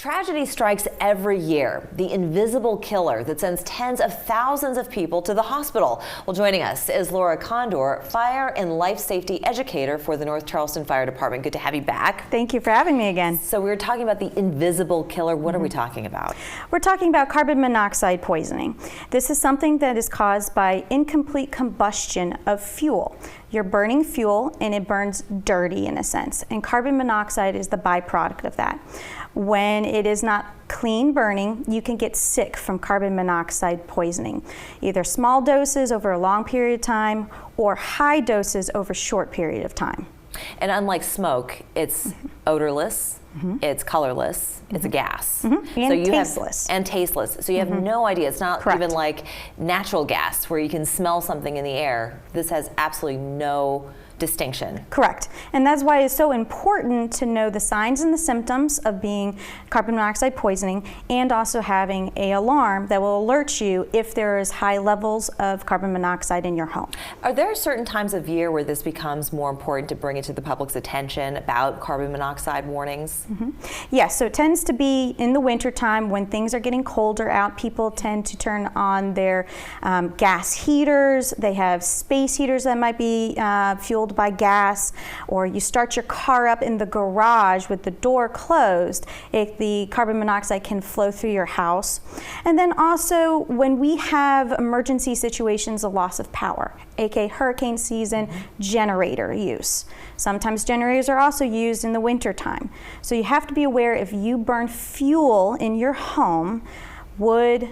Tragedy strikes every year, the invisible killer that sends tens of thousands of people to the hospital. Well, joining us is Laura Kondor, Fire and Life Safety Educator for the North Charleston Fire Department. Good to have you back. Thank you for having me again. So we were talking about the invisible killer. What are we talking about? We're talking about carbon monoxide poisoning. This is something that is caused by incomplete combustion of fuel. You're burning fuel and it burns dirty in a sense, and carbon monoxide is the byproduct of that. When it is not clean burning, you can get sick from carbon monoxide poisoning, either small doses over a long period of time or high doses over a short period of time. And unlike smoke, it's odorless, it's colorless, it's a gas. And tasteless. And tasteless. So you have no idea. It's not Correct. even like natural gas where you can smell something in the air. This has absolutely no distinction. Correct. And that's why it's so important to know the signs and the symptoms of being carbon monoxide poisoning, and also having an alarm that will alert you if there is high levels of carbon monoxide in your home. Are there certain times of year where this becomes more important to bring it to the public's attention about carbon monoxide warnings? Yes, so it tends to be in the winter time when things are getting colder out. People tend to turn on their gas heaters. They have space heaters that might be fueled by gas, or you start your car up in the garage with the door closed. The carbon monoxide can flow through your house. And then also when we have emergency situations of loss of power, aka hurricane season, generator use. Sometimes generators are also used in the winter time. So you have to be aware, if you burn fuel in your home, wood,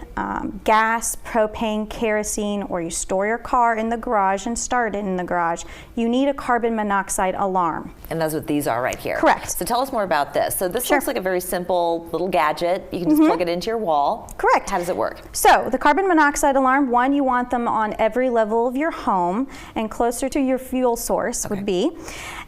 gas, propane, kerosene, or you store your car in the garage and start it in the garage, you need a carbon monoxide alarm. And that's what these are right here. Correct. So tell us more about this. So this Sure. looks like a very simple little gadget. You can just plug it into your wall. Correct. How does it work? So the carbon monoxide alarm, one, you want them on every level of your home and closer to your fuel source would be.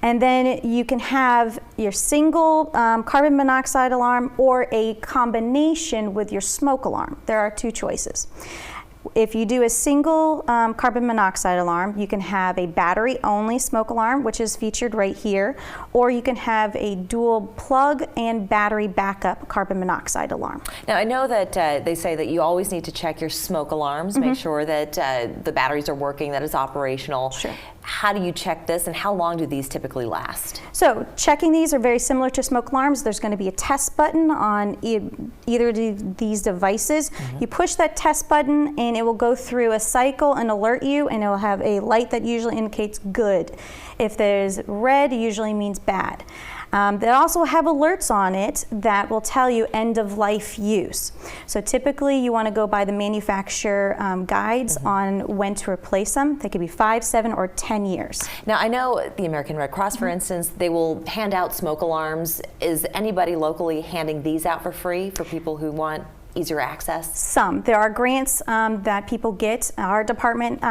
And then you can have your single carbon monoxide alarm or a combination with your smoke alarm. There are two choices. If you do a single carbon monoxide alarm, you can have a battery-only smoke alarm, which is featured right here, or you can have a dual plug and battery backup carbon monoxide alarm. Now, I know that they say that you always need to check your smoke alarms, make sure that the batteries are working, that it's operational. Sure. How do you check this, and how long do these typically last? So checking these are very similar to smoke alarms. There's going to be a test button on either of these devices. You push that test button and it will go through a cycle and alert you, and it will have a light that usually indicates good. If there's red, it usually means bad. They also have alerts on it that will tell you end of life use. So typically you want to go by the manufacturer guides on when to replace them. They could be 5, 7, or 10 years. Now, I know the American Red Cross, for instance, they will hand out smoke alarms. Is anybody locally handing these out for free for people who want easier access? Some. There are grants that people get. Our department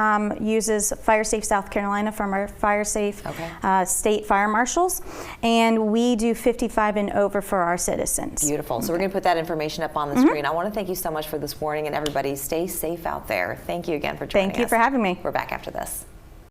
uses Fire Safe South Carolina from our Fire Safe state fire marshals, and we do 55 and over for our citizens. Beautiful. So we're going to put that information up on the screen. I want to thank you so much for this warning, and everybody stay safe out there. Thank you again for joining us. Thank you for having me. We're back after this.